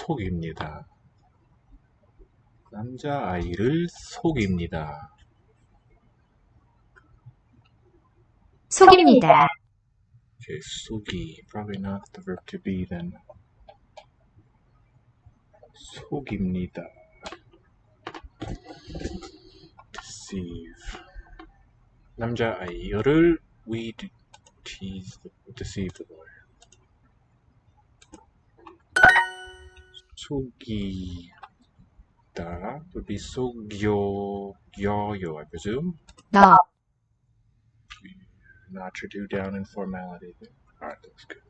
속입니다. 남자아이를 속입니다. 속입니다. Okay, 속이. Probably not the verb to be then. 속입니다. Deceive. 남자아이를 we deceive the boy. 속이다 would be 속여요, I presume. 너, Not your do down in formality. Alright, that's good.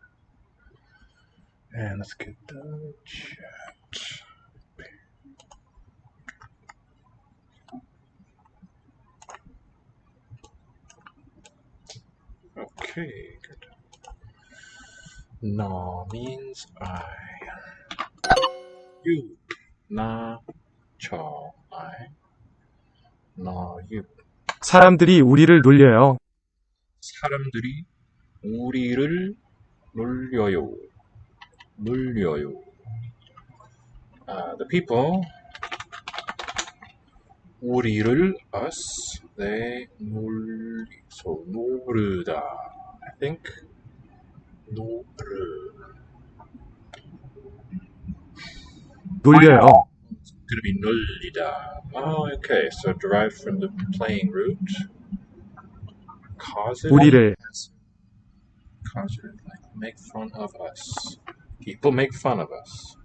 And let's get the chat. Okay, good. No means I. You. 나, 저, I. No, you. 사람들이 우리를 놀려요. 사람들이 우리를 놀려요. 놀려요. The people, 우리를, us, they, so, 노르다. I think, 놀려요. It's going to be 놀리다. Oh, okay, so derived from the playing root. Causative. 우리를 Causative, like make fun of us. People make fun of us.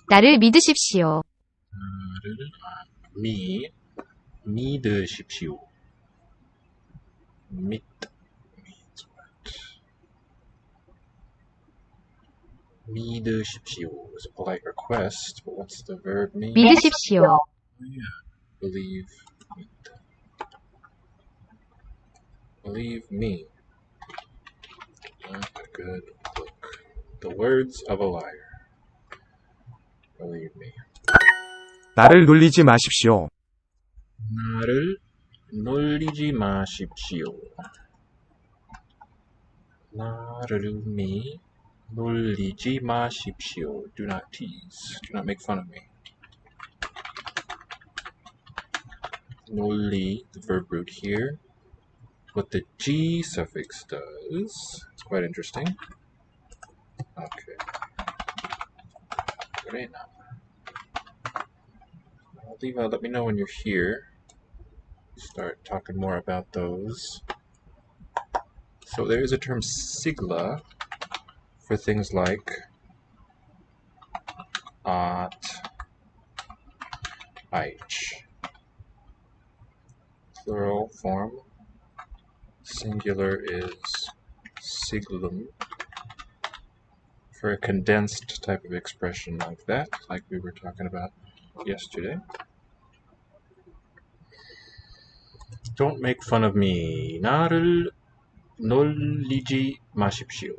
나를 믿으십시오. 나를 믿으십시오. Meet means what? 믿으십시오 is a polite request, but what's the verb mean? 믿으십시오. Oh, yeah. Believe me. Believe me. Not a good look. The words of a liar. Believe me. 나를 놀리지 마십시오. 나를 놀리지 마십시오. 나를 놀리지 마십시오. Do not tease. Do not make fun of me. 놀리, the verb root here. What the G suffix does, it's quite interesting. Okay. Great. Let me know when you're here. Start talking more about those. So there is a term sigla for things like at, ich. Plural form. Singular is siglum. For a condensed type of expression like that, like we were talking about yesterday. Don't make fun of me. 나를 놀리지 마십시오.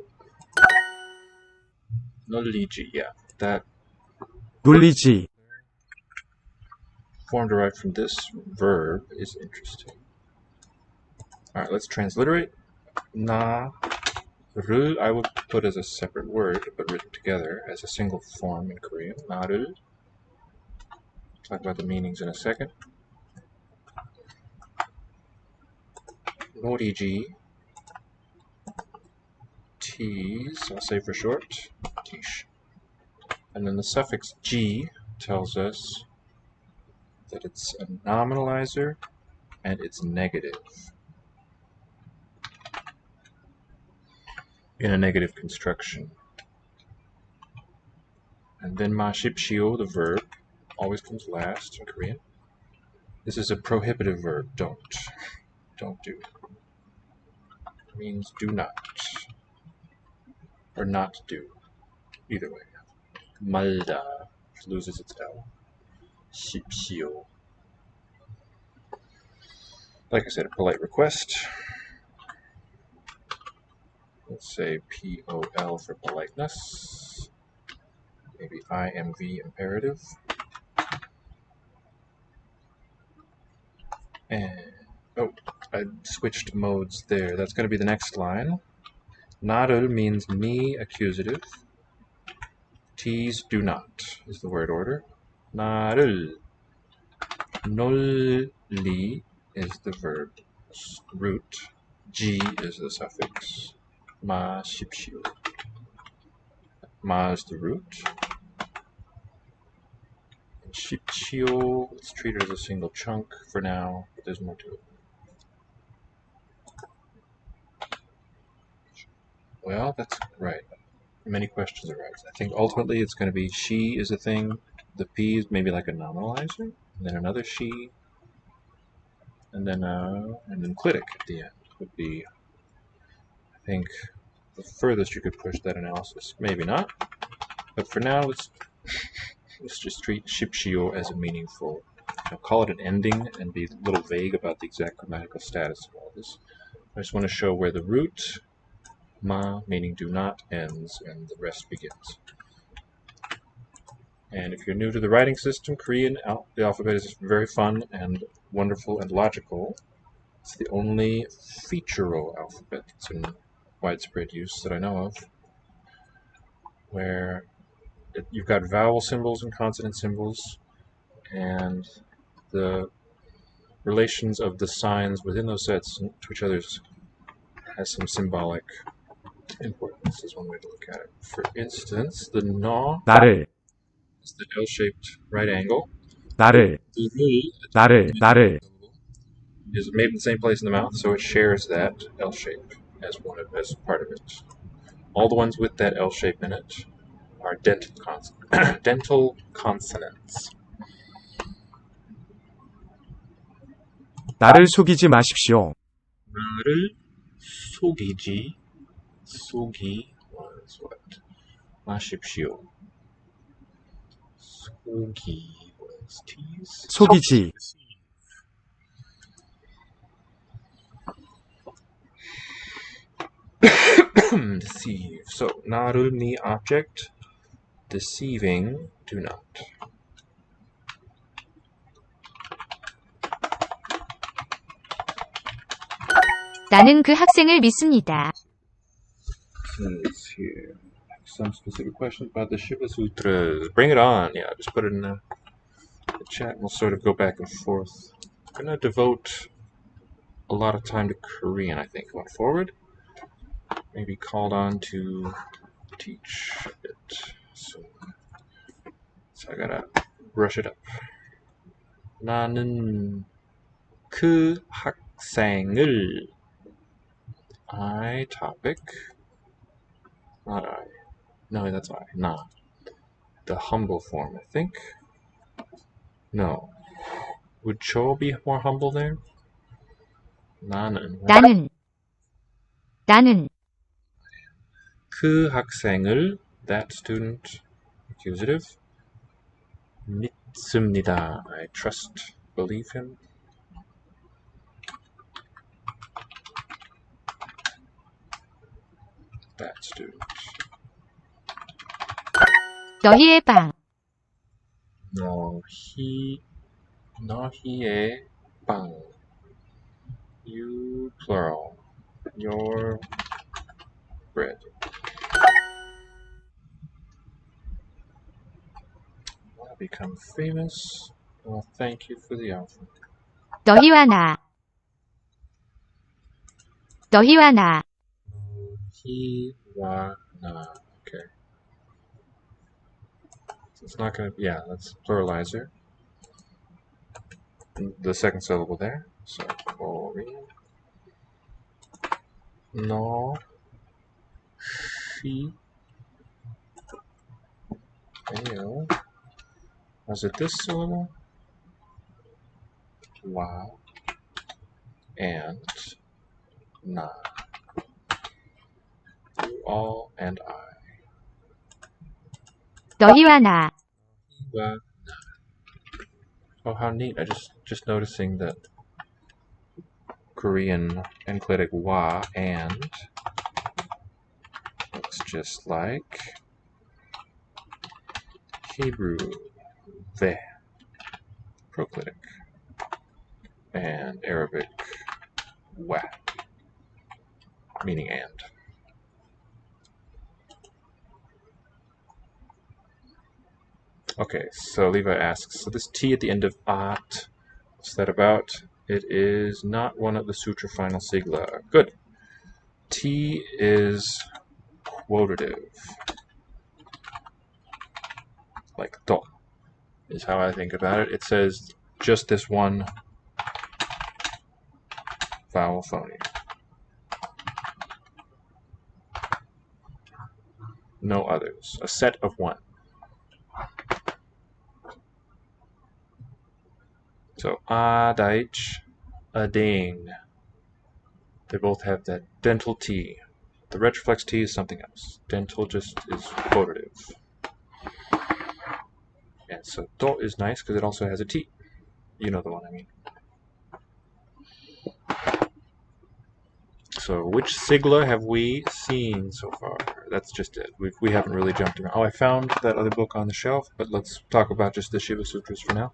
놀리지, yeah. That 놀리지. form derived from this verb is interesting. Alright, let's transliterate. 나를 I would put as a separate word, but written together as a single form in Korean. 나를. Talk about the meanings in a second. 놀리지. Tease, I'll say for short. Tish. And then the suffix G tells us that it's a nominalizer and it's negative. In a negative construction. And then 마십시오, the verb, always comes last in Korean. This is a prohibitive verb, don't. Don't do. It means do not. Or not do. Either way. 말다 loses its L. 십시오. Like I said, a polite request. Let's say POL for politeness. Maybe IMV imperative. And, oh, I switched modes there. That's going to be the next line. 나를 means me, accusative. T's do not is the word order. 나를 놀리 is the verb root. G is the suffix. 마십시오. Ma is the root. And 십시오, let's treat it as a single chunk for now, but there's more to it. Well, that's right. Many questions arise. I think ultimately it's going to be she is a thing. The P is maybe like a nominalizer, and then another she, and then clitic at the end would be, I think, the furthest you could push that analysis. Maybe not, but for now, let's just treat shipshio as a meaningful. I'll call it an ending and be a little vague about the exact grammatical status of all this. I just want to show where the root ma, meaning do not, ends and the rest begins. And if you're new to the writing system, Korean, the alphabet is very fun and wonderful and logical. It's the only featural alphabet that's in widespread use that I know of, where you've got vowel symbols and consonant symbols, and the relations of the signs within those sets to each other has some symbolic importance, is one way to look at it. For instance, the na 나를, is the L-shaped right angle. 나를, The 를 나를, is made in the same place in the mouth, so it shares that L shape as part of it. All the ones with that L shape in it are dental consonants. 나를 속이지 마십시오. 나를 속이 was what? 마십시오. 속이 was T's. 속이지, Deceive. So, 나를 me object, deceiving do not. 나는 그 학생을 믿습니다. Says here some specific questions about the Shiva Sutras. Bring it on. Yeah, just put it in the chat and we'll sort of go back and forth. I'm going to devote a lot of time to Korean, I think, going forward. Maybe called on to teach a bit soon. So I gotta brush it up. 나는 그 학생을 I topic not I. No, that's I. Na. The humble form, I think. No. Would Cho be more humble there? 나는. 나는 그 학생을, that student, accusative. 믿습니다. I trust, believe him. That student. 너희의 방 너희의 방. You, plural. Your bread. Want to become famous? Well, thank you for the offer. 너희와 나 너희와 나. Okay. So it's not going to, yeah, that's pluralizer. And the second syllable there. So, Korean. No. She. Ayo. Was it this syllable? Wow. And na. You all and I. 너희와 나 Oh, how neat. I just noticing that Korean enclitic wa and looks just like Hebrew ve, proclitic, and Arabic wa, meaning and. Okay, so Levi asks, so this T at the end of at, what's that about? It is not one of the sutra final sigla. Good. T is quotative. Like to is how I think about it. It says just this one vowel phoneme. No others. A set of one. So adaich, ading. They both have that dental T. The retroflex T is something else. Dental just is quotative. And so do is nice because it also has a T. You know the one I mean. So which sigla have we seen so far? That's just it. We haven't really jumped around. Oh, I found that other book on the shelf, but let's talk about just the Shiva Sutras for now.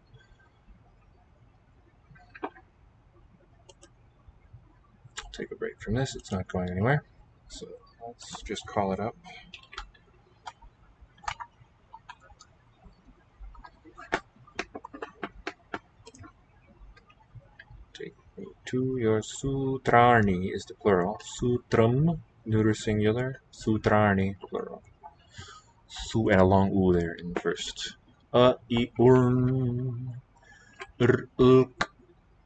Take a break from this. It's not going anywhere. So let's just call it up. Take me to your sutrani is the plural. Sutram, neuter singular. Sutrani, plural. Su and a long u there in the first. A, I, urn, ulk,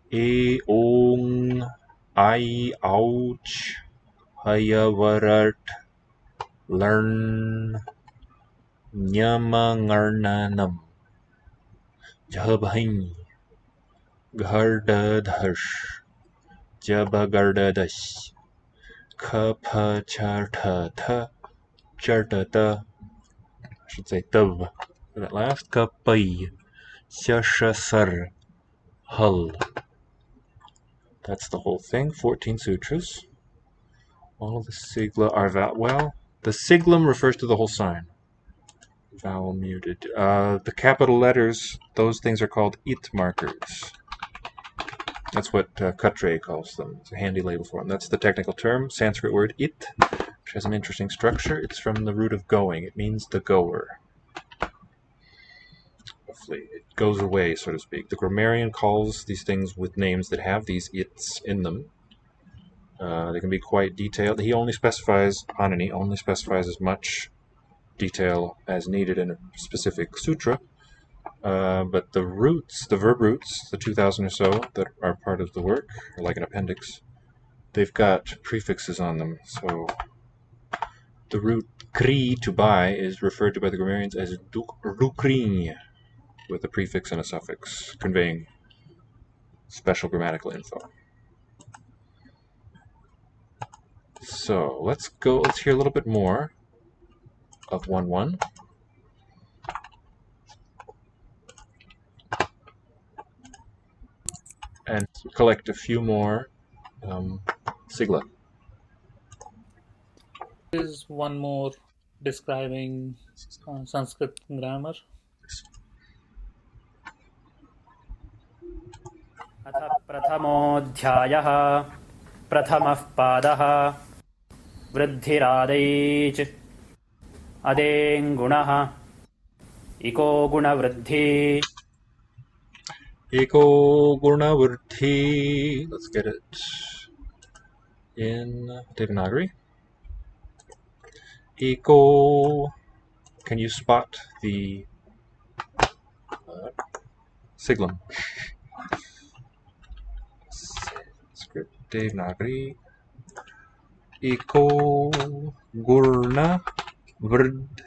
e, ong, I, ouch, hayavarat, learn, nyamangarnanam, jhabhain, gardadharsh, jabagardadash, kapachartata, chartata, I should say tav for that last, kapai, shashasar, hull. That's the whole thing. 14 sutras. All of the sigla are well, the siglum refers to the whole sign. Vowel muted. The capital letters, those things are called it markers. That's what Katre calls them. It's a handy label for them. That's the technical term. Sanskrit word it, which has an interesting structure. It's from the root of going. It means the goer. Roughly, it goes away, so to speak. The grammarian calls these things with names that have these its in them. They can be quite detailed. He only specifies, Hanani only specifies as much detail as needed in a specific sutra. But the roots, the verb roots, the 2,000 or so that are part of the work, are like an appendix, they've got prefixes on them. So the root kri, to buy, is referred to by the grammarians as rukrin, with a prefix and a suffix, conveying special grammatical info. So let's hear a little bit more of 1-1. And collect a few more sigla. Is one more describing Sanskrit grammar. अथ प्रथमोऽध्यायः प्रथमः पादः वृद्धिरादैच अदेङ्गुणः eco गुणवृद्धि Eko Gurnavritti. Let's get it in Devanagari. Eko. Can you spot the siglum? Script Devanagari. Eko Gurna Vrid.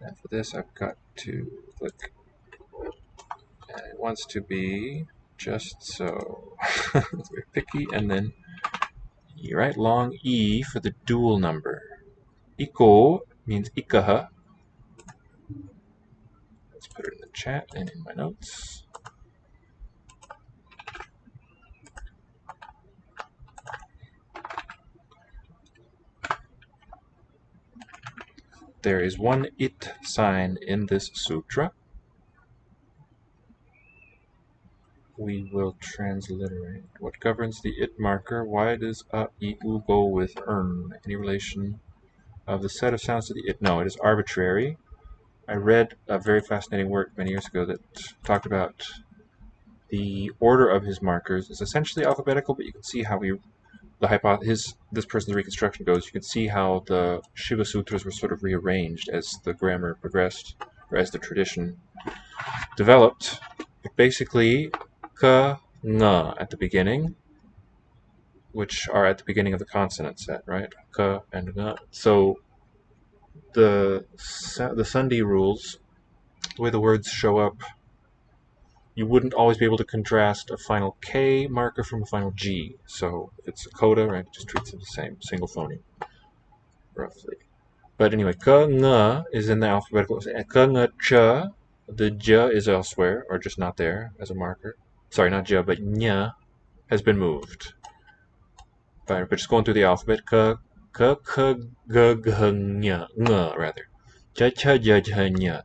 And for this, I've got to click. It wants to be just so. It's very picky, and then you write long E for the dual number. Iko means ikaha. Let's put it in the chat and in my notes. There is one it sign in this sutra. We will transliterate. What governs the it marker? Why does a, I, u go with ern? Any relation of the set of sounds to the it? No, it is arbitrary. I read a very fascinating work many years ago that talked about the order of his markers is essentially alphabetical, but you can see how this person's reconstruction goes. You can see how the Shiva Sutras were sort of rearranged as the grammar progressed, or as the tradition developed. Basically, ka, nga at the beginning, which are at the beginning of the consonant set, right? Ka and nga. So the Sandhi rules, the way the words show up, you wouldn't always be able to contrast a final K marker from a final G. So if it's a coda, right, it just treats it the same, single phoneme, roughly. But anyway, ka, nga is in the alphabetical. Ka, nga, cha, the j is elsewhere, or just not there as a marker. Sorry, not j, but nya has been moved. But just going through the alphabet, ka, ka, g, g, nya, nga, rather. Ja, cha, ja, ja, nya.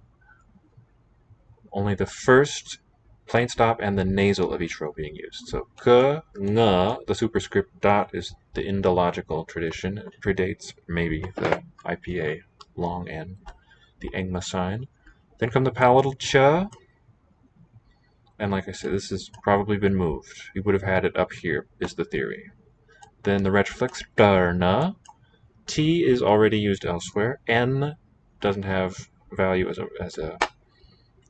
Only the first plain stop and the nasal of each row being used. So ka, nga, the superscript dot is the Indological tradition. It predates maybe the IPA long N, the Engma sign. Then come the palatal cha, and like I said, this has probably been moved. You would have had it up here, is the theory. Then the retroflex darna. T is already used elsewhere. N doesn't have value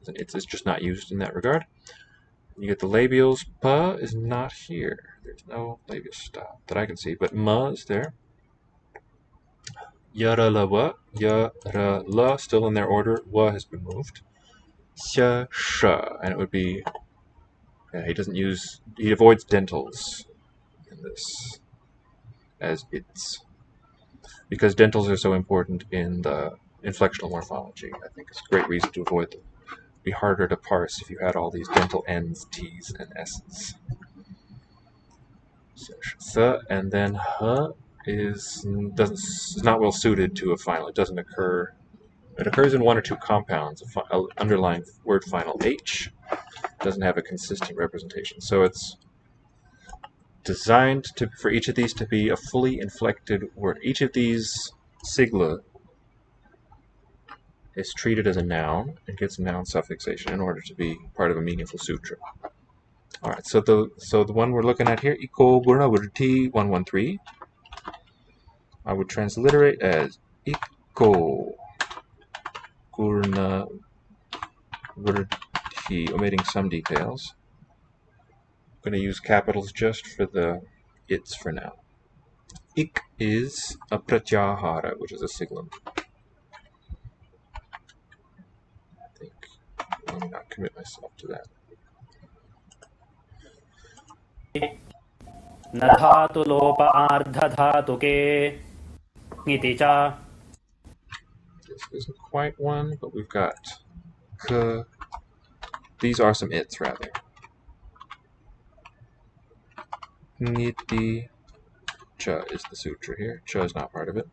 it's just not used in that regard. You get the labials. Pa is not here. There's no labial stop that I can see, but ma is there. Yara la wa, yara la, still in their order. Wa has been moved. Xia sha, and it would be. Yeah, he avoids dentals in this as it's because dentals are so important in the inflectional morphology. I think it's a great reason to avoid them. It'd be harder to parse if you had all these dental N's, T's, and S's. And then is not well suited to a final. It doesn't occur. It occurs in one or two compounds. An underlying word final H doesn't have a consistent representation. So it's designed for each of these to be a fully inflected word. Each of these sigla is treated as a noun and gets a noun suffixation in order to be part of a meaningful sutra. All right, so the one we're looking at here, Iko Gurna Vritti 113, I would transliterate as Iko Gurna Vritti, omitting some details. I'm going to use capitals just for the its for now. Ik is a pratyahara, which is a siglum. I think. Let me not commit myself to that. न धातुलोप आर्धधातुके इति च. This isn't quite one, but we've got k. These are some its, rather. Niti cha is the sutra here. Cha is not part of it.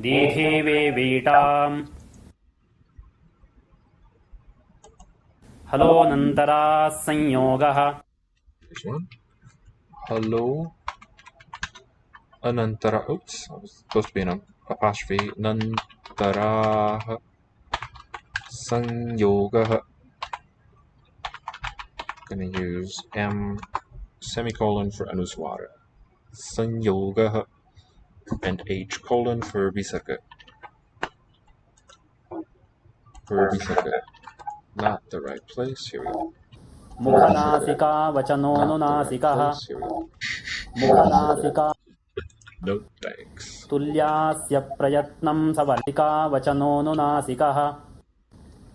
दीधे वीटाम् हलोऽनन्तरा संयोगः. Here's one. Hello. Anantara. Oops, I was supposed to be an apostrophe. Nantara. Sanyoga. Gonna use M semicolon for Anuswara. Sanyoga. And H colon for Visaka. For Visaka. Not the right place. Here we go. मुखनासिका वचनोऽनुनासिकः. मुखनासिका No thanks. तुल्यास्य प्रयत्नं सवर्णिका वचनोऽनुनासिकः.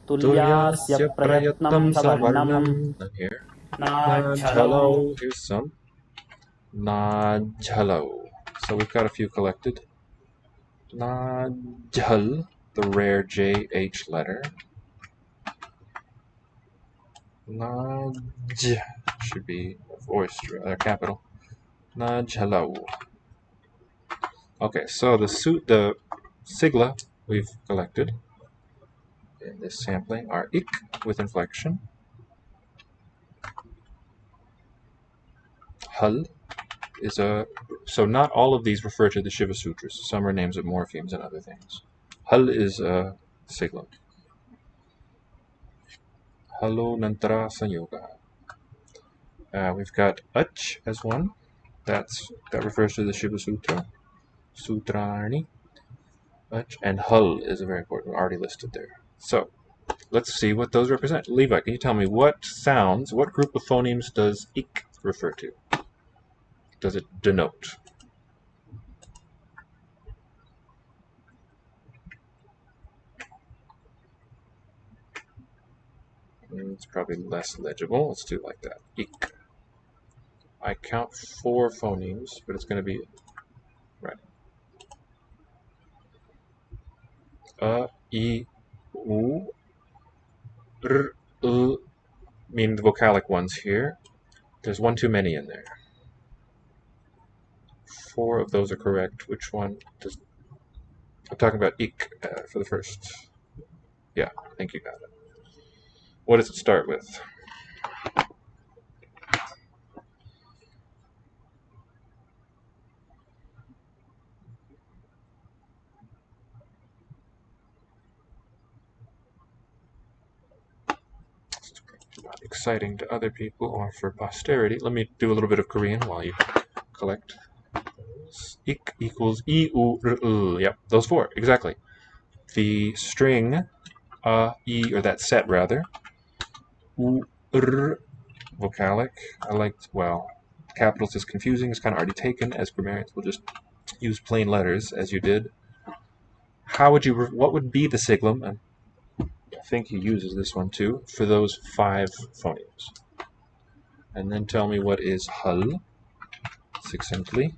तुल्यास्य प्रयत्नं सवर्णम्. Here. नाच्छलो. Here's some. Najhalo. So we've got a few collected. Najhal, the rare JH letter. Naj should be voiced, capital. Najhalo. Okay, so the sigla we've collected in this sampling are ik with inflection, hal is so not all of these refer to the Shiva Sutras. Some are names of morphemes and other things. Hal is a siglum. Halo Nantra Sanyoga. We've got Ach as one. That refers to the Shiva Sutra. Sutrani. Ach. And Hul is a very important one, already listed there. So, let's see what those represent. Levi, can you tell me what group of phonemes does ik refer to? Does it denote? It's probably less legible. Let's do it like that. Ik. I count 4 phonemes, but it's going to be right. I, U, R, U, meaning the vocalic ones here. There's one too many in there. 4 of those are correct. Which one does... I'm talking about ik for the first. Yeah, I think you got it. What does it start with? Not exciting to other people or for posterity. Let me do a little bit of Korean while you collect. Ik equals I, U, R, U. Yep, those 4, exactly. The string, I, or that set rather, U, R, vocalic. I liked, well, capitals is confusing. It's kind of already taken. As grammarians, we'll just use plain letters as you did. What would be the siglum? And I think he uses this one too, for those 5 phonemes. And then tell me what is Hul, succinctly.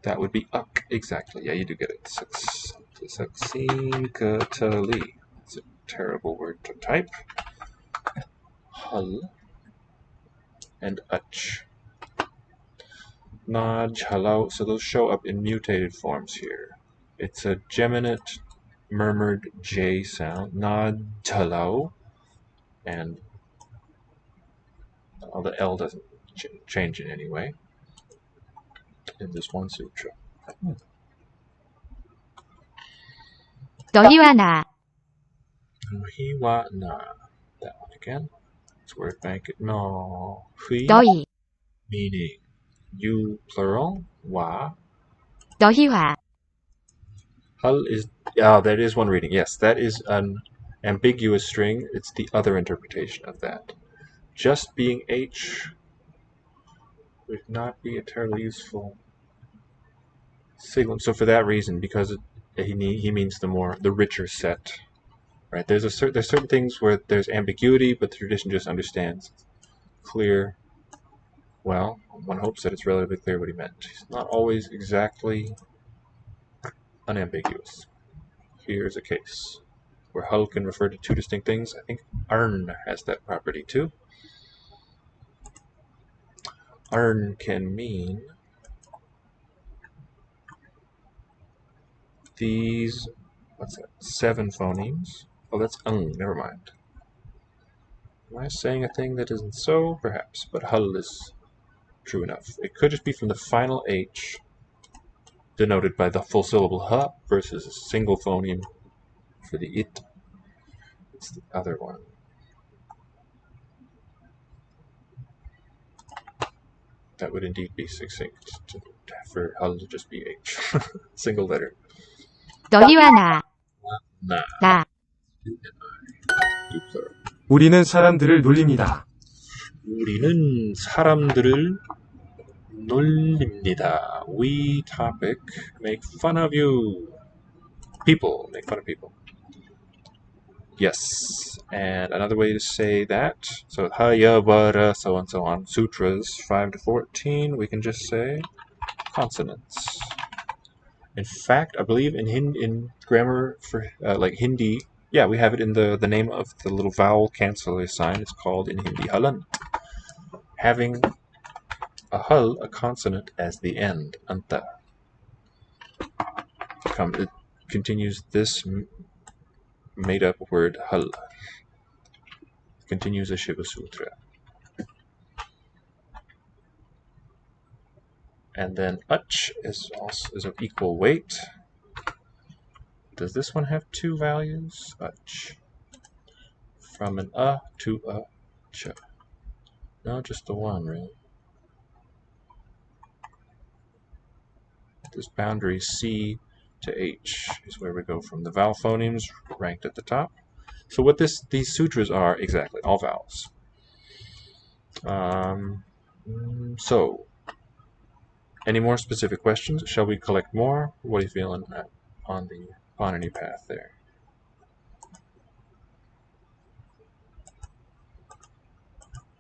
That would be uk, exactly. Yeah, you do get it. Succinctly. It's a terrible word to type. Hul and ach. Naj, hello. So those show up in mutated forms here. It's a geminate murmured J sound. Naj, hello. And the L doesn't change in any way in this one sutra. 너희와 나, Hiwa na. That one again. Let's word bank it. No. Hui, 너희, meaning you plural. Wa. 너희와, Hul is. Oh, that is one reading. Yes, that is an ambiguous string. It's the other interpretation of that. Just being H would not be a terribly useful siglum. So for that reason, because he means the richer set. Right? There's certain things where there's ambiguity, but the tradition just understands clear. Well, one hopes that it's relatively clear what he meant. It's not always exactly unambiguous. Here's a case where Hul can refer to 2 distinct things. I think Arn has that property too. Arn can mean these, what's that, 7 phonemes. Oh, that's never mind. Am I saying a thing that isn't so? Perhaps, but Hul is true enough. It could just be from the final H, denoted by the full syllable ha, versus a single phoneme for the it. It's the other one. That would indeed be succinct for Hul to just be H. Single letter. 너희와 나, Na. 나, You plural. 우리는 사람들을 놀립니다. 우리는 사람들을 놀립니다. We topic make fun of you. People make fun of people. Yes, and another way to say that, so haya, vara, so on, so on. Sutras 5 to 14, we can just say consonants. In fact, I believe in grammar for like Hindi, yeah, we have it in the name of the little vowel canceller sign. It's called in Hindi halan. Having a hul, a consonant, as the end, anta. It continues this made-up word hul. Continues a Shiva Sutra. And then ach is of equal weight. Does this one have two values? Ch. From an to a ch. No, just the one, really. This boundary C to H is where we go from the vowel phonemes ranked at the top. So what these sutras are exactly, all vowels. So, any more specific questions? Shall we collect more? What are you feeling on the Panini path there?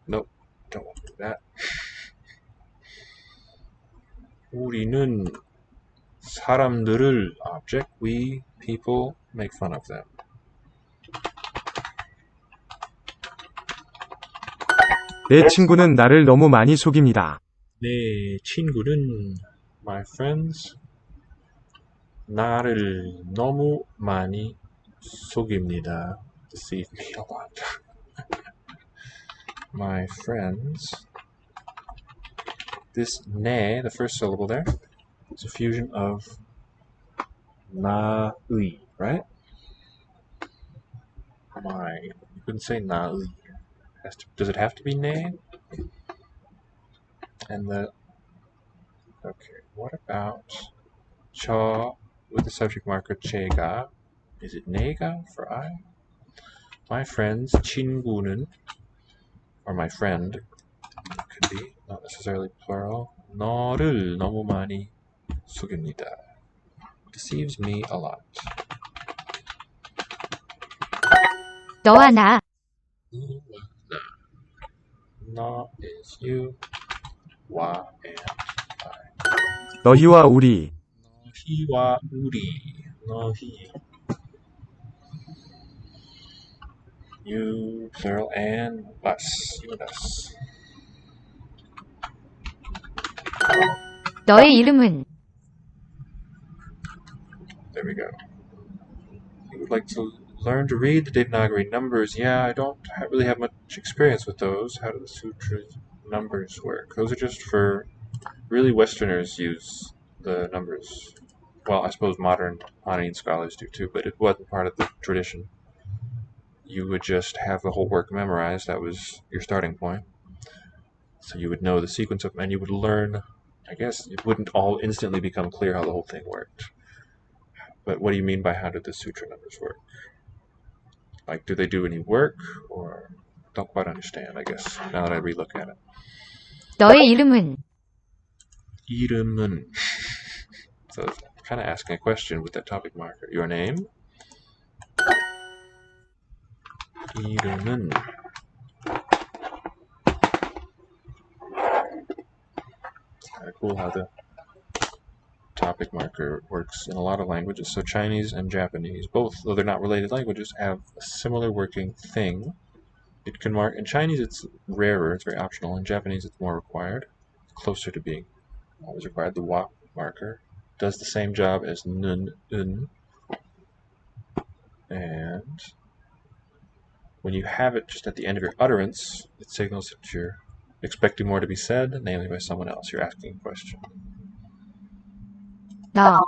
Nope, don't want to do that. 우리는 사람들을 object, we people make fun of them. 내 친구는 나를 너무 많이 속입니다. 내 친구는 my friends 나를 너무 많이 속입니다. Deceive me a lot. My friends. This ne, the first syllable there, is a fusion of 나의, right? You couldn't say 나의. Does it have to be ne? And okay, what about 저 with the subject marker 제가? Is it 내가 for I? My friend's 친구는, or my friend, could be, not necessarily plural. 너를 너무 많이 속입니다. Deceives me a lot. 너와 나. 너 is you. 와 and I. 너희와 우리. 너희와 우리. 너희. You, plural, and us. You and us. 너의 이름은 There we go. You would like to learn to read the Devanagari numbers. Yeah, I don't really have much experience with those. How do the sutras numbers work? Those are just for really Westerners use the numbers. Well, I suppose modern Panini scholars do too, but it wasn't part of the tradition. You would just have the whole work memorized. That was your starting point. So you would know the sequence of, and you would learn. I guess it wouldn't all instantly become clear how the whole thing worked. But what do you mean by how did the sutra numbers work? Like, do they do any work, or don't quite understand? I guess now that I relook at it. 너의 이름은 이름은. So it's kind of asking a question with that topic marker. Your name? 이름은. Kind of cool how the topic marker works in a lot of languages. So Chinese and Japanese, both, though they're not related languages, have a similar working thing. It can mark, in Chinese it's rarer, it's very optional. In Japanese it's more required, closer to being always required. The wa marker does the same job as nun, un. And when you have it just at the end of your utterance, it signals that you're expecting more to be said, namely by someone else. You're asking a question. 너.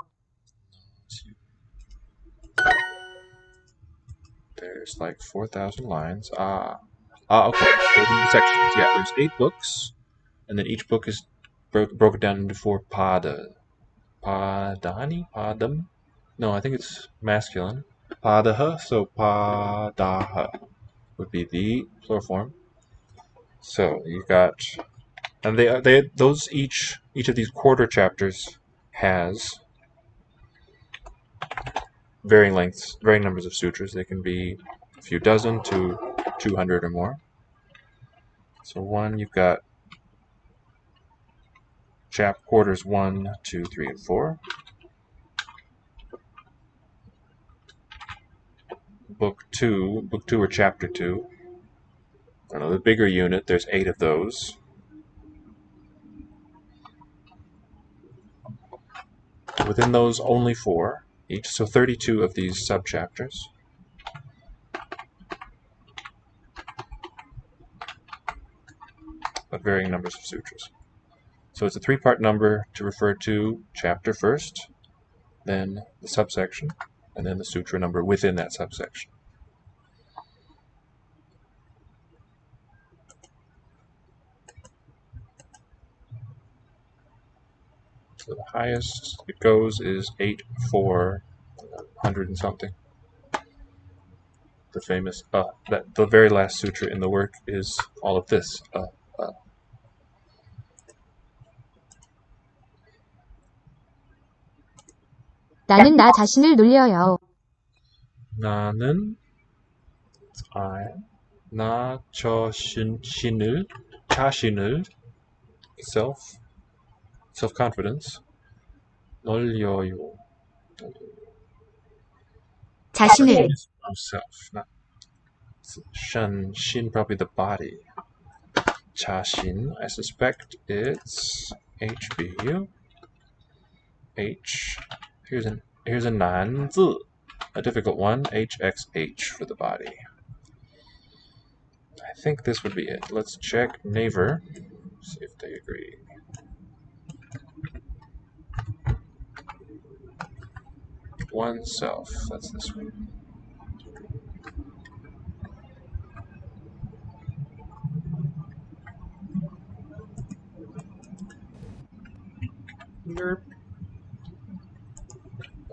There's like 4,000 lines. Okay. Sections. Yeah, there's 8 books, and then each book is broken down into 4 pada. Padani? Padam? No, I think it's masculine. Padaha, so padaha would be the plural form. So you've got, and each of these quarter chapters has varying lengths, varying numbers of sutras. They can be a few dozen to 200 or more. So you've got quarters 1, 2, 3, and 4. Book 2 or chapter 2. I don't know, the bigger unit, there's 8 of those. Within those, only 4 each, so 32 of these sub-chapters. But varying numbers of sutras. So it's a 3-part number to refer to chapter first, then the subsection, and then the sutra number within that subsection. So the highest it goes is 8,400 and something. The famous that the very last sutra in the work is all of this. 나는 나 자신을 놀려요. 나는 I 나 자신을 self-confidence 놀려요. 자신을 self, not shin probably the body. 자신, I suspect it's HBU. H. Here's a nan zi, a difficult one. HXH for the body. I think this would be it. Let's check Naver. See if they agree. Oneself. That's this one.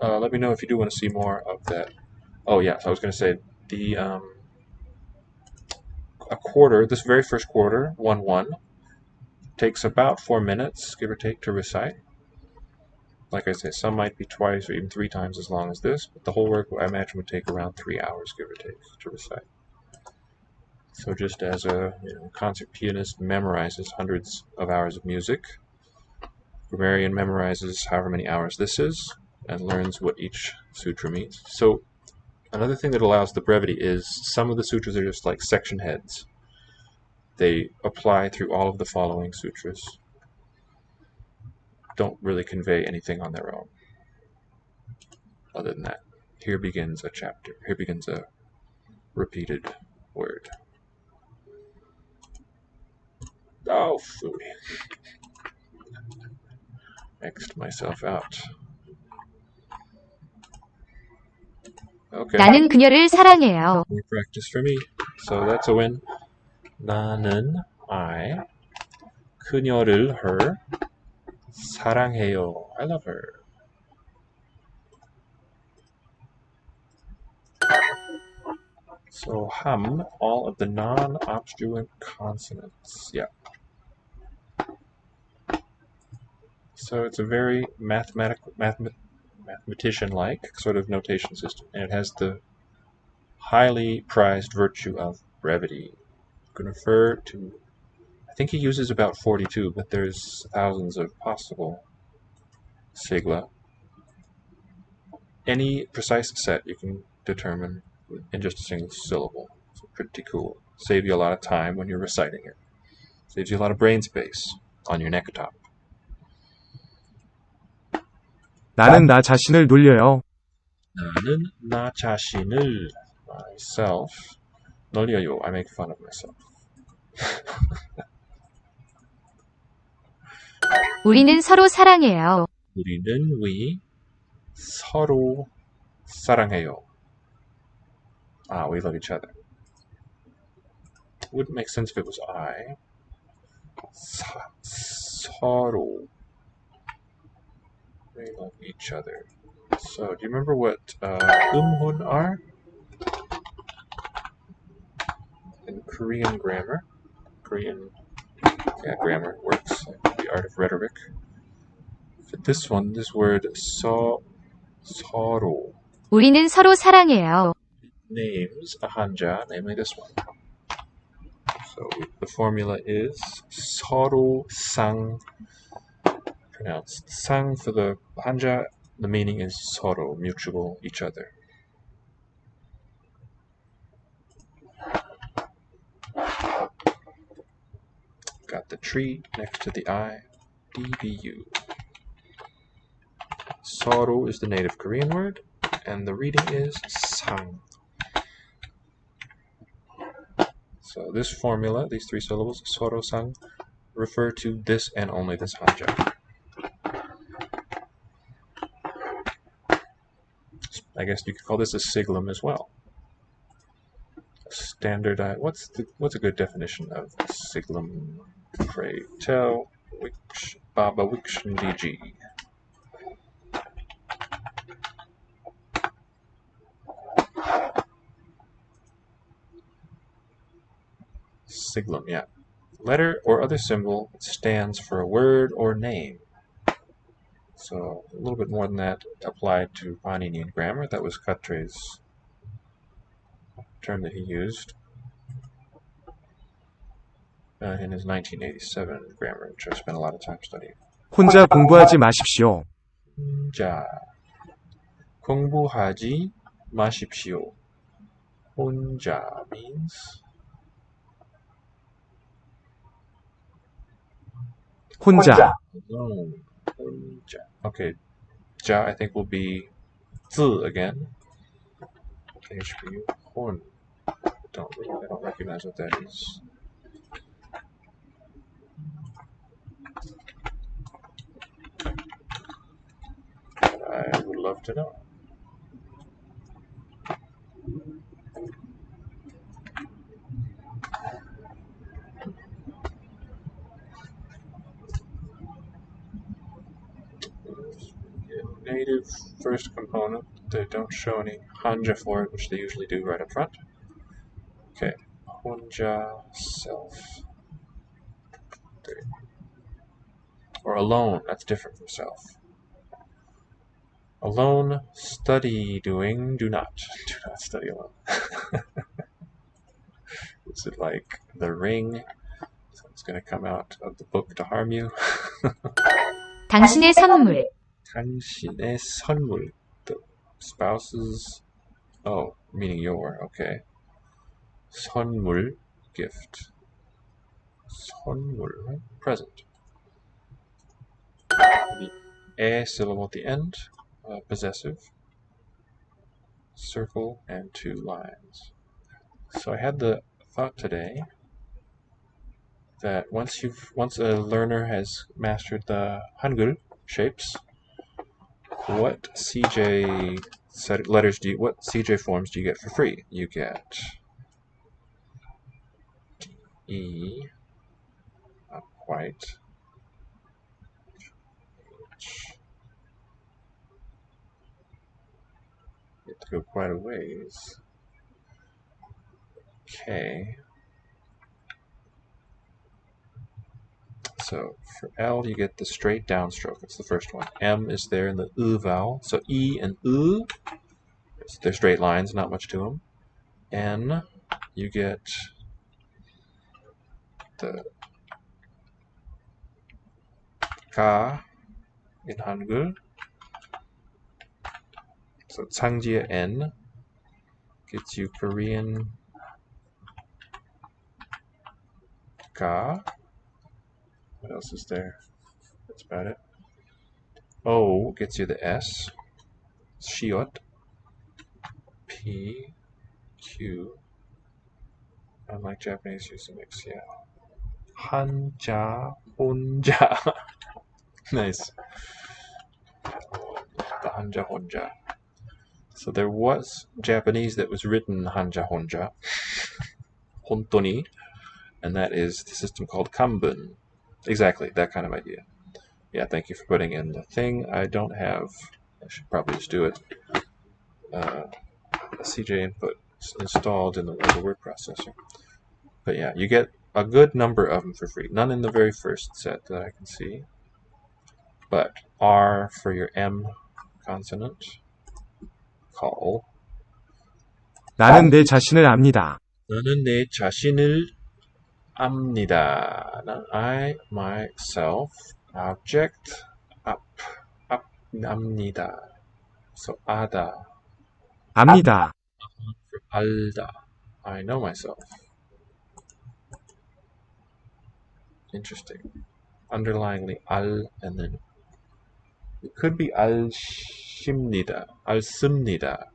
Let me know if you do want to see more of that. Oh yeah, so I was going to say the a quarter. This very first quarter, 1-1, takes about 4 minutes, give or take, to recite. Like I say, some might be twice or even 3 times as long as this, but the whole work I imagine would take around 3 hours, give or take, to recite. So just as a concert pianist memorizes hundreds of hours of music, grammarian memorizes however many hours this is, and learns what each sutra means. So another thing that allows the brevity is some of the sutras are just like section heads. They apply through all of the following sutras. Don't really convey anything on their own. Other than that, here begins a chapter. Here begins a repeated word. Oh, phooey. X'd myself out. Okay. 나는 그녀를 사랑해요. More practice for me. So that's a win. 나는 I 그녀를 her 사랑해요. I love her. So ham, all of the non-obstruent consonants. Yeah. So it's a very mathematician-like sort of notation system, and it has the highly prized virtue of brevity. You can refer to, I think he uses about 42, but there's thousands of possible sigla. Any precise set you can determine in just a single syllable. It's pretty cool. Saves you a lot of time when you're reciting it. Saves you a lot of brain space on your neck top. 나는 나 자신을 놀려요. 나는 나 자신을 myself 놀려요. I make fun of myself. 우리는 서로 사랑해요. 우리는 we 서로 사랑해요. We love each other. Wouldn't make sense if it was I. 서로. They love each other. So, do you remember what 음혼 are? In Korean grammar. Grammar works. Like the art of rhetoric. For this one, this word 서로 우리는 서로 사랑해요. names a hanja, namely this one. So the formula is 서로 상, pronounced sang for the hanja. The meaning is 서로, mutual, each other. Got the tree next to the I, DBU. 서로 is the native Korean word, and the reading is sang. So this formula, these 3 syllables, 서로 sang, refer to this and only this hanja. I guess you could call this a siglum as well. Standardized. What's a good definition of siglum? Pray tell. Baba Wikshndg. Siglum, yeah. Letter or other symbol that stands for a word or name. So a little bit more than that applied to Paninian grammar. That was Katre's term that he used in his 1987 grammar, which I spent a lot of time studying. 혼자 공부하지 마십시오. 혼자 공부하지 마십시오. 혼자 means 혼자. alone. 혼자. Okay, ja I think will be zi again. HBU. Hon. I don't recognize what that is. I would love to know. Native first component. They don't show any hanja for it, which they usually do right up front. Okay, 혼자, self. There. Or alone, that's different from self. Alone, study doing, do not study alone. Is it like the ring? Something's going to come out of the book to harm you. 당신의 선물. 당신의 선물. The spouse's, oh, meaning your, okay. 선물, gift. 선물, right? Present. The a syllable at the end, possessive. Circle and 2 lines. So I had the thought today that once a learner has mastered the Hangul shapes, what CJ forms do you get for free? You get E, not quite, H. You have to go quite a ways. K. So for L, you get the straight downstroke. It's the first one. M is there in the U vowel. So E and U, they're straight lines, not much to them. N, you get the Ka in Hangul. So Changjia N gets you Korean Ka. What else is there? That's about it. O gets you the S. Shiot. P. Q. Unlike Japanese, use a mix, yeah. Hanja. Honja. Nice. The Hanja Honja. So there was Japanese that was written Hanja Honja. Hontoni. And that is the system called Kanbun. Exactly, that kind of idea. Yeah, thank you for putting in the thing. I don't have, I should probably just do it, a CJ input installed in the word processor. But yeah, you get a good number of them for free. None in the very first set that I can see. But R for your M consonant. Call. 나는 내 자신을 압니다. 나는 내 자신을 압니다. I, myself, object, 압니다. So, 아다. 압니다. For 알다. I know myself. Interesting. Underlyingly, al, and then it could be 알십니다, 알습니다.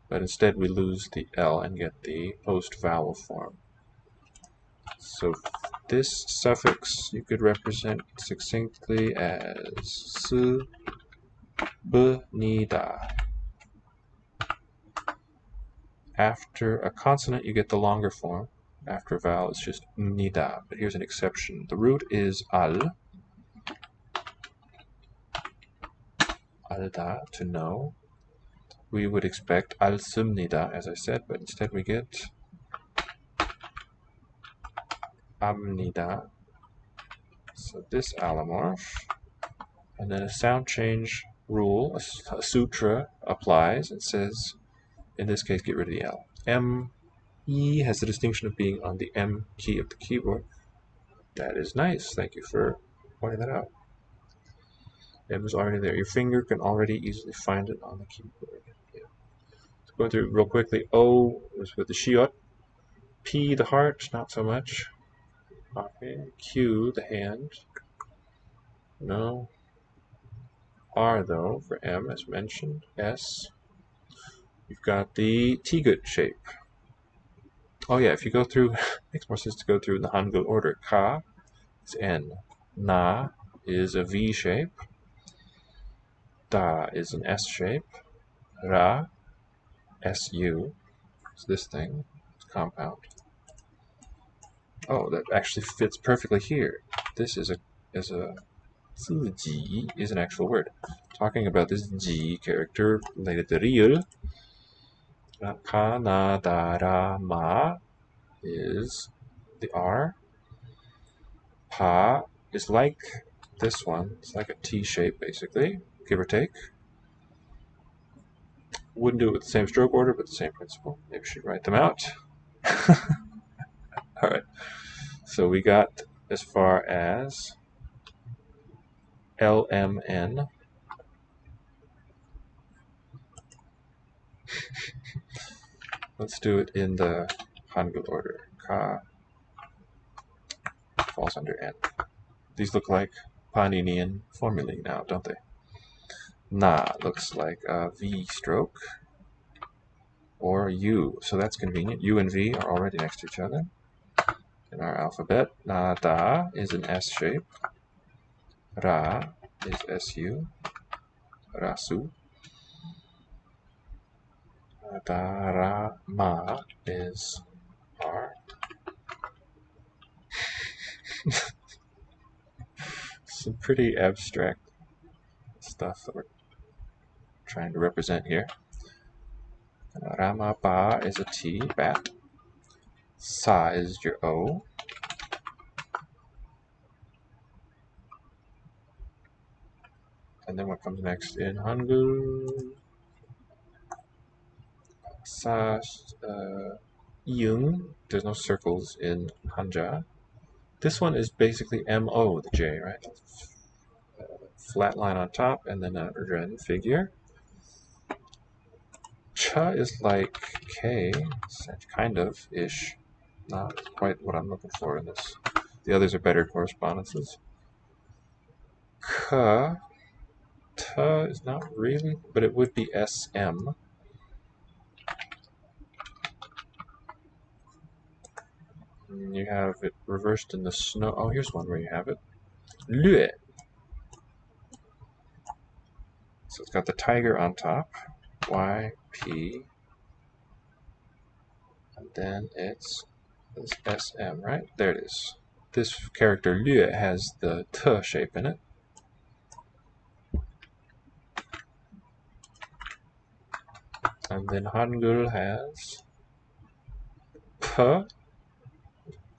But instead we lose the L and get the post-vowel form. So this suffix you could represent succinctly as 습니다. After a consonant, you get the longer form. After a vowel, it's just nida. But here's an exception. The root is al. Alda, to know. We would expect al sumnida, as I said, but instead we get amnida. So this allomorph. And then a sound change rule, a sutra applies. It says, in this case, get rid of the L. M, E has the distinction of being on the M key of the keyboard. That is nice. Thank you for pointing that out. M is already there. Your finger can already easily find it on the keyboard. Yeah. Let's go through real quickly. O is with the shiot. P, the heart, not so much. Okay. Q, the hand. No. R, though, for M, as mentioned. S. You've got the T-gut shape. Oh yeah, if you go through, makes more sense to go through in the Hangul order. Ka is N. Na is a V shape. Da is an S shape. Ra, SU, is this thing. It's compound. Oh, that actually fits perfectly here. This is a Ji is an actual word. Talking about this Ji character related to Ryul. Ka, na, da, ra, ma is the R. Pa is like this one. It's like a T shape, basically, give or take. Wouldn't do it with the same stroke order, but the same principle. Maybe we should write them out. Alright, so we got as far as LMN. Let's do it in the Hangul order. Ka falls under N. These look like Paninian formulae now, don't they? Na looks like a V stroke or U, so that's convenient. U and V are already next to each other in our alphabet. Na da is an S shape. Ra is SU. Rasu. Da ra ma is R. Some pretty abstract stuff that we're trying to represent here. Rama ba is a T, bat. Sa is your O. And then what comes next in Hangul? Sa, yung. There's no circles in Hanja. This one is basically M-O, the J, right? Flat line on top, and then a ren figure. Cha is like K, kind of, ish. Not quite what I'm looking for in this. The others are better correspondences. Ka, ta is not really, but it would be SM. And you have it reversed in the snow. Oh, here's one where you have it. Lue. So it's got the tiger on top. Y, P. And then it's SM, right? There it is. This character Lue has the T shape in it. And then Hangul has P.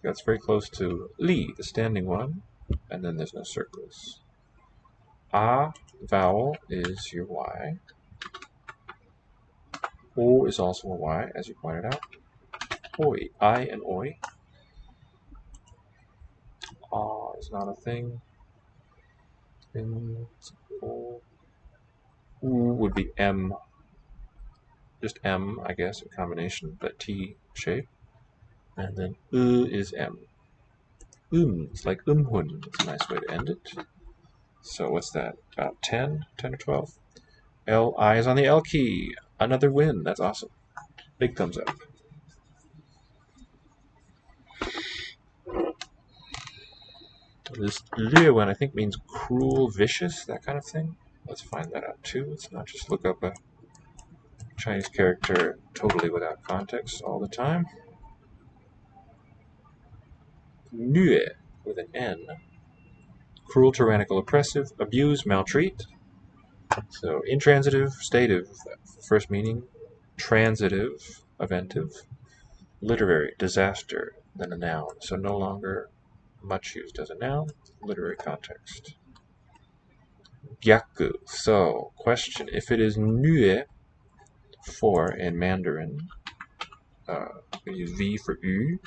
That's very close to Li, the standing one. And then there's no circles. A vowel is your Y. O is also a Y, as you pointed out. Oi, I and Oi. Ah is not a thing. U would be M. Just M, I guess, a combination of that T shape. And then is M. It's like umhun. That's a nice way to end it. So what's that? About 10 or 12? I is on the L key. Another win. That's awesome. Big thumbs up. This Lewin, I think, means cruel, vicious, that kind of thing. Let's find that out too. Let's not just look up a Chinese character totally without context all the time. Nue with an N. Cruel, tyrannical, oppressive, abuse, maltreat. So intransitive, stative, first meaning. Transitive, eventive. Literary, disaster, then a noun. So no longer much used as a noun, literary context. Gyaku. So, question, if it is nue for in Mandarin, we use V for U,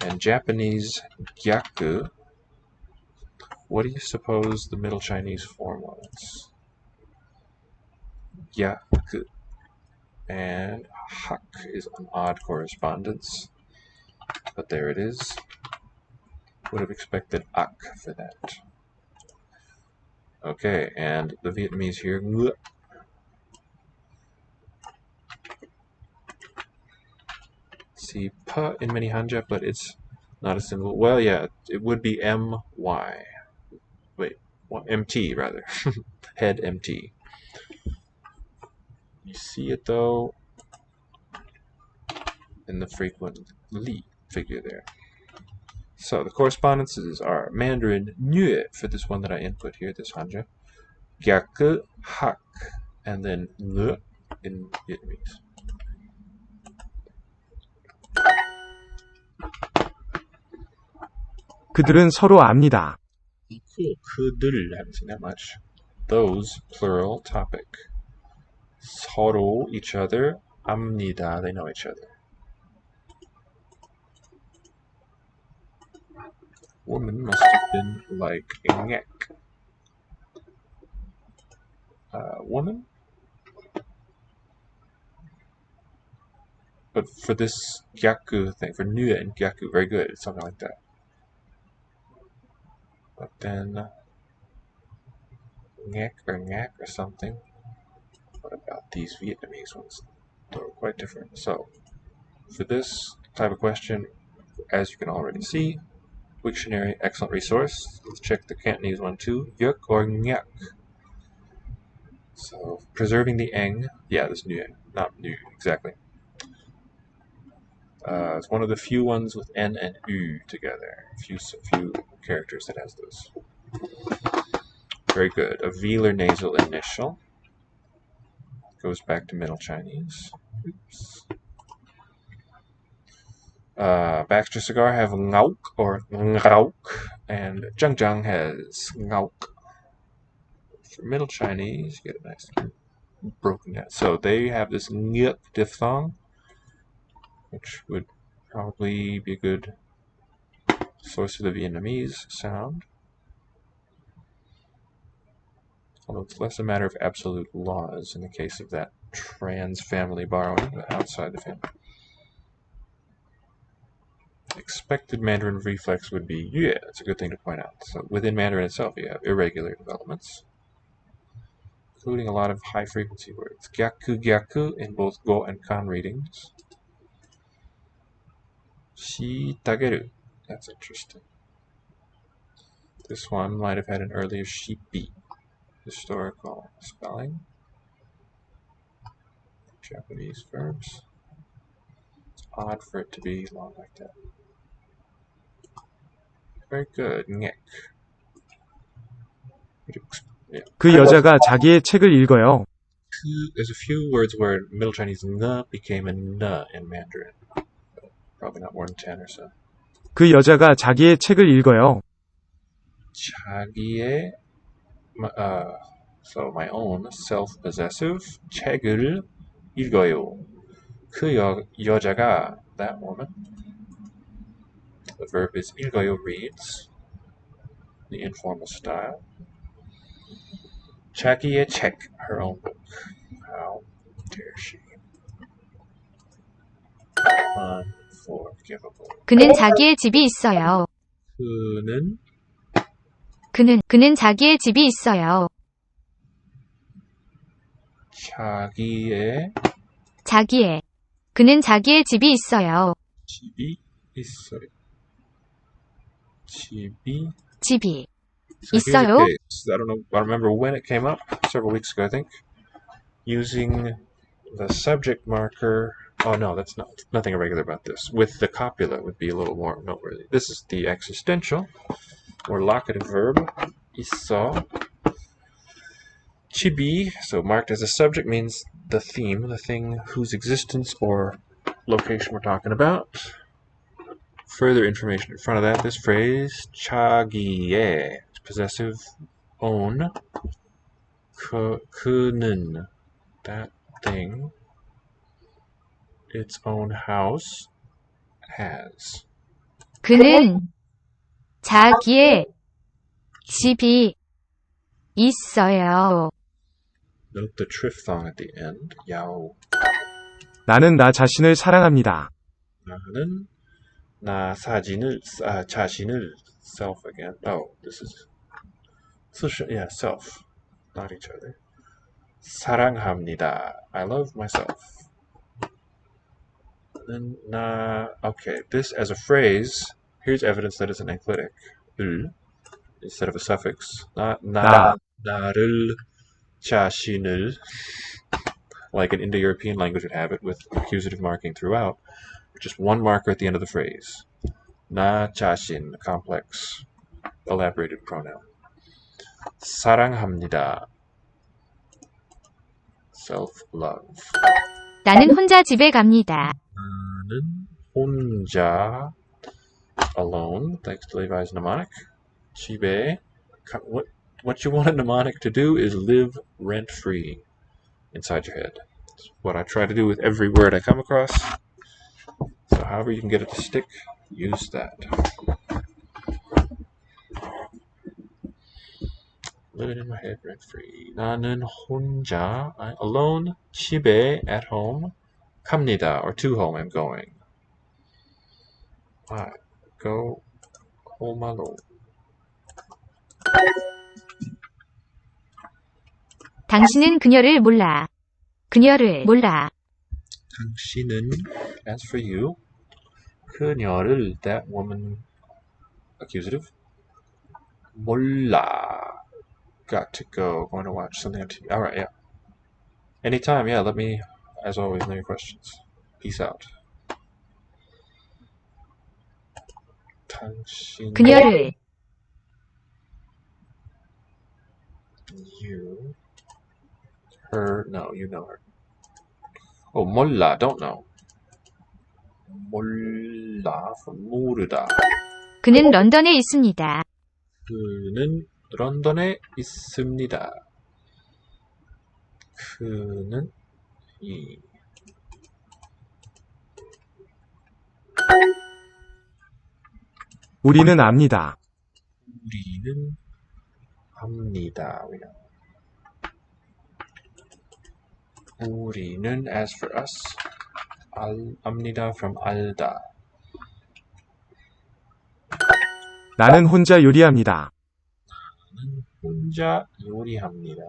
and Japanese gyaku, what do you suppose the Middle Chinese form was? Gyaku. And hak is an odd correspondence, but there it is. Would have expected ak for that. Okay, and the Vietnamese here, ng. See, pa in many hanja, but it's not a symbol. Well, yeah, it would be my. Wait, mt rather. Head mt. You see it though in the frequent li figure there. So the correspondences are Mandarin nue for this one that I input here, this hanja, gyaku hak, and then ng in Vietnamese. 그들은 서로 압니다. Cool. 그들, haven't seen that much. Those, plural, topic. 서로, each other. 압니다, they know each other. Woman must have been like ngek. Woman? But for this gyaku thing, for nue and gyaku, very good. It's something like that. But then ngek or something. What about these Vietnamese ones? They're quite different. So, for this type of question, as you can already see, Wiktionary, excellent resource. Let's check the Cantonese one too. Yuk or nyak. So, preserving the eng. Yeah, this nu, not nu, exactly. It's one of the few ones with n and u together. Few characters that has those. Very good. A velar nasal initial. Goes back to Middle Chinese. Oops. Baxter Cigar have ngauk or ngauk, and Zhangjiang has ngauk. For Middle Chinese, you get a nice broken down. So they have this nyuk diphthong, which would probably be a good source of the Vietnamese sound. Although it's less a matter of absolute laws in the case of that trans family borrowing, but outside the family. Expected Mandarin reflex would be yeah, it's a good thing to point out. So within Mandarin itself, you have irregular developments, including a lot of high-frequency words. Gyaku in both Go and Kan readings. Shitageru, that's interesting. This one might have had an earlier shipi, historical spelling. Japanese verbs. It's odd for it to be long like that. Very good. ngek. Yeah. 그 여자가 자기의 책을 읽어요. There's a few words where Middle Chinese ng became a n in Mandarin. Probably not more than 10 or so. 그 여자가 자기의 책을 읽어요. 자기의, so my own, self-possessive, 책을 읽어요. 그 여자가, that woman. The verb is 읽어요, reads. The informal style. 자기의 책, her own book. How dare she? Unforgivable. 그는 자기의 집이 있어요. 그는 자기의 집이 있어요. 그는 자기의 집이 있어요. 집이 있어요. 집이 So 있어요? I don't remember when it came up, several weeks ago I think, using the subject marker. Oh no, that's nothing irregular about this. With the copula would be a little more noteworthy. This is the existential or locative verb. 있어. 집이, so marked as a subject, means the theme, the thing whose existence or location we're talking about. Further information in front of that, this phrase, 자기의, possessive, own, 그는, that thing, its own house, has. 그는 자기의 집이 있어요. Note the triphthong at the end. 야오. 나는 나 자신을 사랑합니다. 나는 나 자신을 self again. Oh, this is yeah, self, not each other. 사랑합니다. I love myself. Okay, this as a phrase, here's evidence that it's an enclitic. 을 instead of a suffix. 나를 자신을, like an Indo-European language would have it with accusative marking throughout, just one marker at the end of the phrase. 나 자신, complex, elaborated pronoun. 사랑합니다. Self-love. 나는 혼자 집에 갑니다. 나는 혼자, alone, thanks to Levi's mnemonic. 집에, what you want a mnemonic to do is live rent-free inside your head. It's what I try to do with every word I come across. So however you can get it to stick, use that. Living in my head rent-free. 나는 혼자, alone, 집에, at home, 갑니다, or to home, I'm going. I go home alone. 당신은 그녀를 몰라. 그녀를 몰라. 당신은, as for you, 그녀를, that woman, accusative, 몰라. Got to go. Going to watch something on TV. Alright, yeah. Anytime, yeah, let me, as always, know your questions. Peace out. 당신, 그녀를 you, her, no, you know her. Oh, 몰라, don't know. 몰라, from 모르다. 그는 런던에 있습니다. 그는 런던에 있습니다. 그는 이 우리는 압니다. 우리는 압니다. 우리는, as for us, 압니다 from 알다. 나는 혼자 요리합니다. 나는 혼자 요리합니다.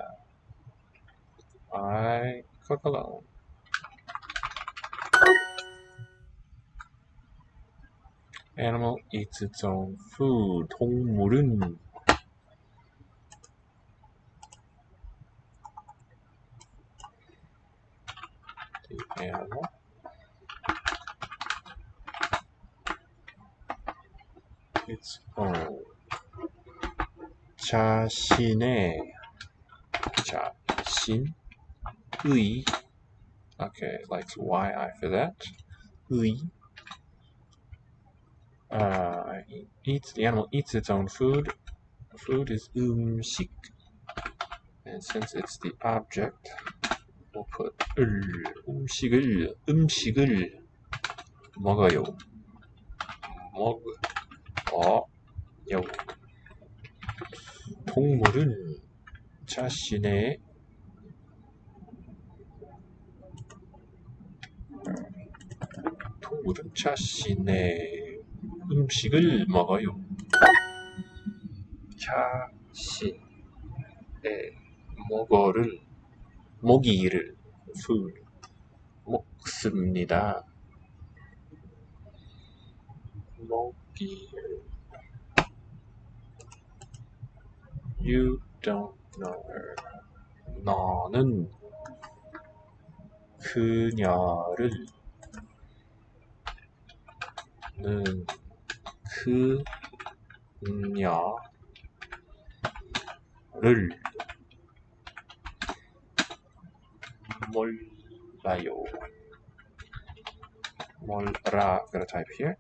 I cook alone. Animal eats its own food. 동물은 the animal its own 자신의 자신의 okay, like yi for that. 의 the animal eats its own food. Food is 음식, and since it's the object, we'll put 음식을 먹어요. 먹어요. 동물은 자신의 음식을 먹어요. 자신의 먹이를 food 먹습니다. 먹이를. You don't know her. 너는 그녀를 는 그녀를 몰라요. Molra, gotta type here.